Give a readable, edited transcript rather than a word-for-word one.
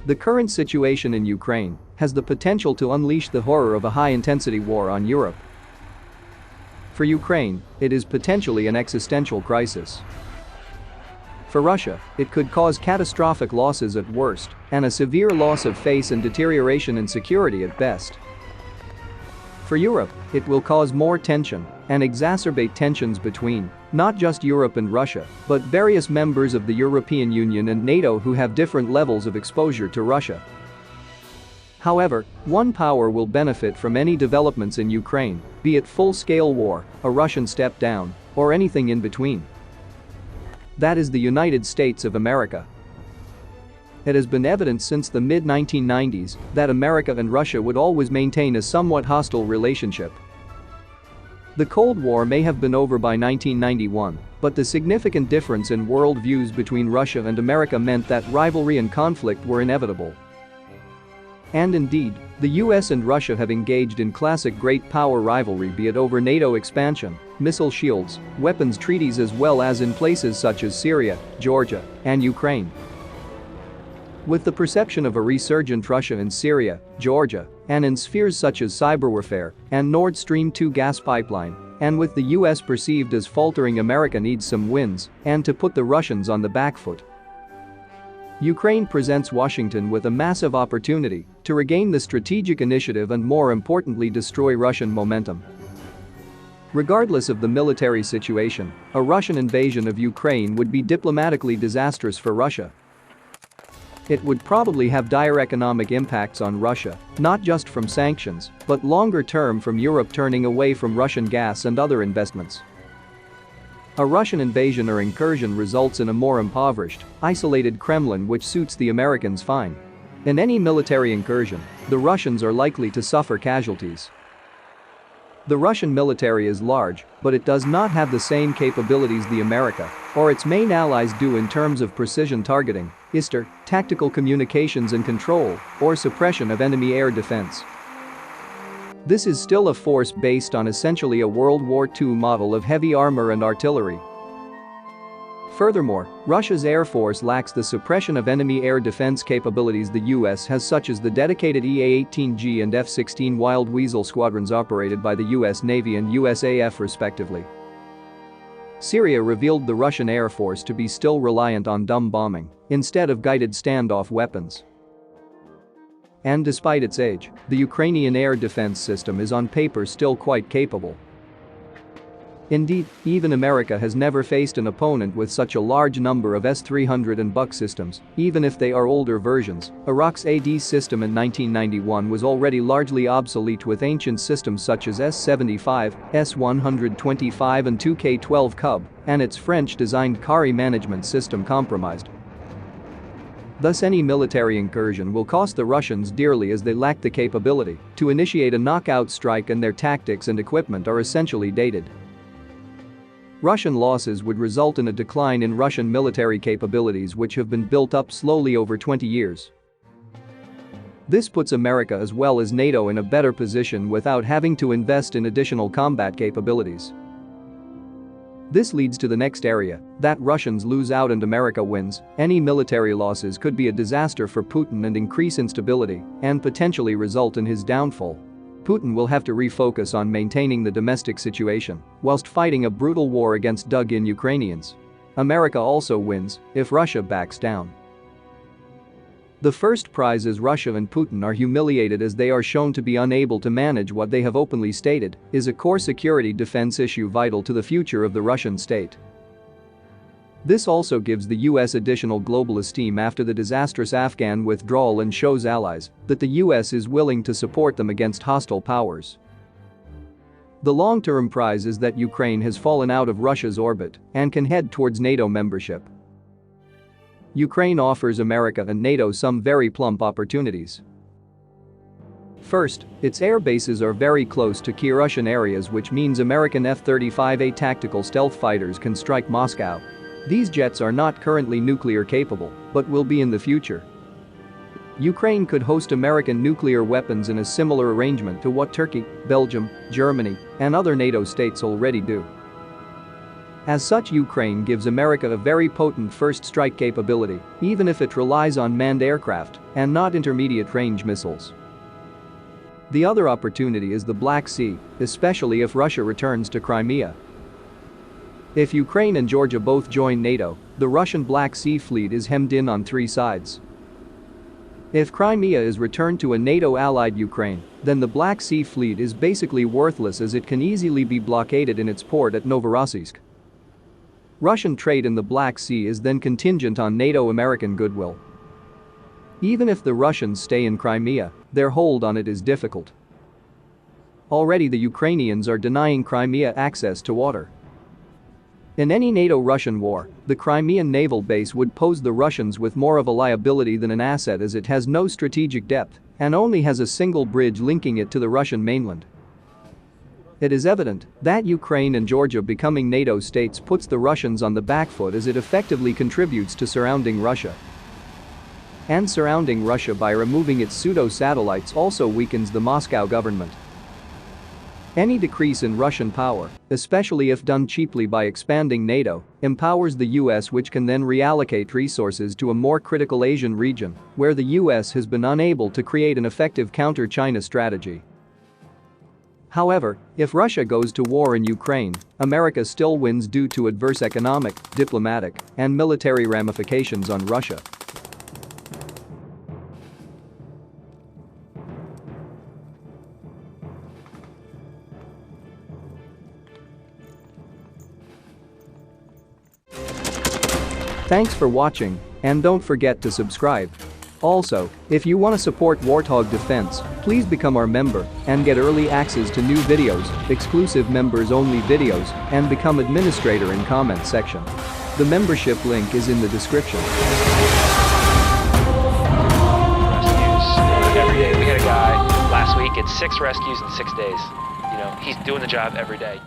The current situation in Ukraine has the potential to unleash the horror of a high-intensity war on Europe. For Ukraine, it is potentially an existential crisis. For Russia, it could cause catastrophic losses at worst and a severe loss of face and deterioration in security at best. For Europe, it will cause more tension and exacerbate tensions between not just Europe and Russia, but various members of the European Union and NATO who have different levels of exposure to Russia. However, one power will benefit from any developments in Ukraine, be it full-scale war, a Russian step down, or anything in between. That is the United States of America. It has been evident since the mid-1990s that America and Russia would always maintain a somewhat hostile relationship. The Cold War may have been over by 1991, but the significant difference in world views between Russia and America meant that rivalry and conflict were inevitable. And indeed, the US and Russia have engaged in classic great power rivalry, be it over NATO expansion, missile shields, weapons treaties, as well as in places such as Syria, Georgia, and Ukraine. With the perception of a resurgent Russia in Syria, Georgia, and in spheres such as cyber warfare and Nord Stream 2 gas pipeline, and with the US perceived as faltering, America needs some wins and to put the Russians on the back foot. Ukraine presents Washington with a massive opportunity to regain the strategic initiative and, more importantly, destroy Russian momentum. Regardless of the military situation, a Russian invasion of Ukraine would be diplomatically disastrous for Russia. It would probably have dire economic impacts on Russia, not just from sanctions, but longer term from Europe turning away from Russian gas and other investments. A Russian invasion or incursion results in a more impoverished, isolated Kremlin, which suits the Americans fine. In any military incursion, the Russians are likely to suffer casualties. The Russian military is large, but it does not have the same capabilities the America or its main allies do in terms of precision targeting, ISTAR, tactical communications and control, or suppression of enemy air defense. This is still a force based on essentially a World War II model of heavy armor and artillery. Furthermore, Russia's air force lacks the suppression of enemy air defense capabilities the US has, such as the dedicated EA-18G and F-16 Wild Weasel squadrons operated by the US Navy and USAF respectively. Syria revealed the Russian Air Force to be still reliant on dumb bombing instead of guided standoff weapons. And despite its age, the Ukrainian air defense system is on paper still quite capable. Indeed, even America has never faced an opponent with such a large number of S-300 and Buk systems, even if they are older versions. Iraq's AD system in 1991 was already largely obsolete, with ancient systems such as S-75, S-125 and 2K-12 Cub, and its French-designed Kari management system compromised. Thus, any military incursion will cost the Russians dearly, as they lack the capability to initiate a knockout strike and their tactics and equipment are essentially dated. Russian losses would result in a decline in Russian military capabilities, which have been built up slowly over 20 years. This puts America as well as NATO in a better position without having to invest in additional combat capabilities. This leads to the next area, that Russians lose out and America wins. Any military losses could be a disaster for Putin and increase instability and potentially result in his downfall. Putin will have to refocus on maintaining the domestic situation whilst fighting a brutal war against dug-in Ukrainians. America also wins if Russia backs down. The first prize is Russia and Putin are humiliated as they are shown to be unable to manage what they have openly stated is a core security defense issue vital to the future of the Russian state. This also gives the US additional global esteem after the disastrous Afghan withdrawal and shows allies that the US is willing to support them against hostile powers. The long-term prize is that Ukraine has fallen out of Russia's orbit and can head towards NATO membership. Ukraine offers America and NATO some very plump opportunities. First, its air bases are very close to key Russian areas, which means American F-35A tactical stealth fighters can strike Moscow. These jets are not currently nuclear capable, but will be in the future. Ukraine could host American nuclear weapons in a similar arrangement to what Turkey, Belgium, Germany, and other NATO states already do. As such, Ukraine gives America a very potent first strike capability, even if it relies on manned aircraft and not intermediate-range missiles. The other opportunity is the Black Sea, especially if Russia returns to Crimea. If Ukraine and Georgia both join NATO, the Russian Black Sea fleet is hemmed in on three sides. If Crimea is returned to a NATO-allied Ukraine, then the Black Sea fleet is basically worthless as it can easily be blockaded in its port at Novorossiysk. Russian trade in the Black Sea is then contingent on NATO-American goodwill. Even if the Russians stay in Crimea, their hold on it is difficult. Already the Ukrainians are denying Crimea access to water. In any NATO-Russian war, the Crimean naval base would pose the Russians with more of a liability than an asset, as it has no strategic depth and only has a single bridge linking it to the Russian mainland. It is evident that Ukraine and Georgia becoming NATO states puts the Russians on the back foot, as it effectively contributes to surrounding Russia. And surrounding Russia by removing its pseudo-satellites also weakens the Moscow government. Any decrease in Russian power, especially if done cheaply by expanding NATO, empowers the US, which can then reallocate resources to a more critical Asian region, where the US has been unable to create an effective counter-China strategy. However, if Russia goes to war in Ukraine, America still wins due to adverse economic, diplomatic, and military ramifications on Russia. Thanks for watching, and don't forget to subscribe. Also, if you want to support Warthog Defense, please become our member and get early access to new videos, exclusive members-only videos, and become administrator in comment section. The membership link is in the description. Rescues every day. We had a guy last week, it's 6 rescues in 6 days. He's doing the job every day.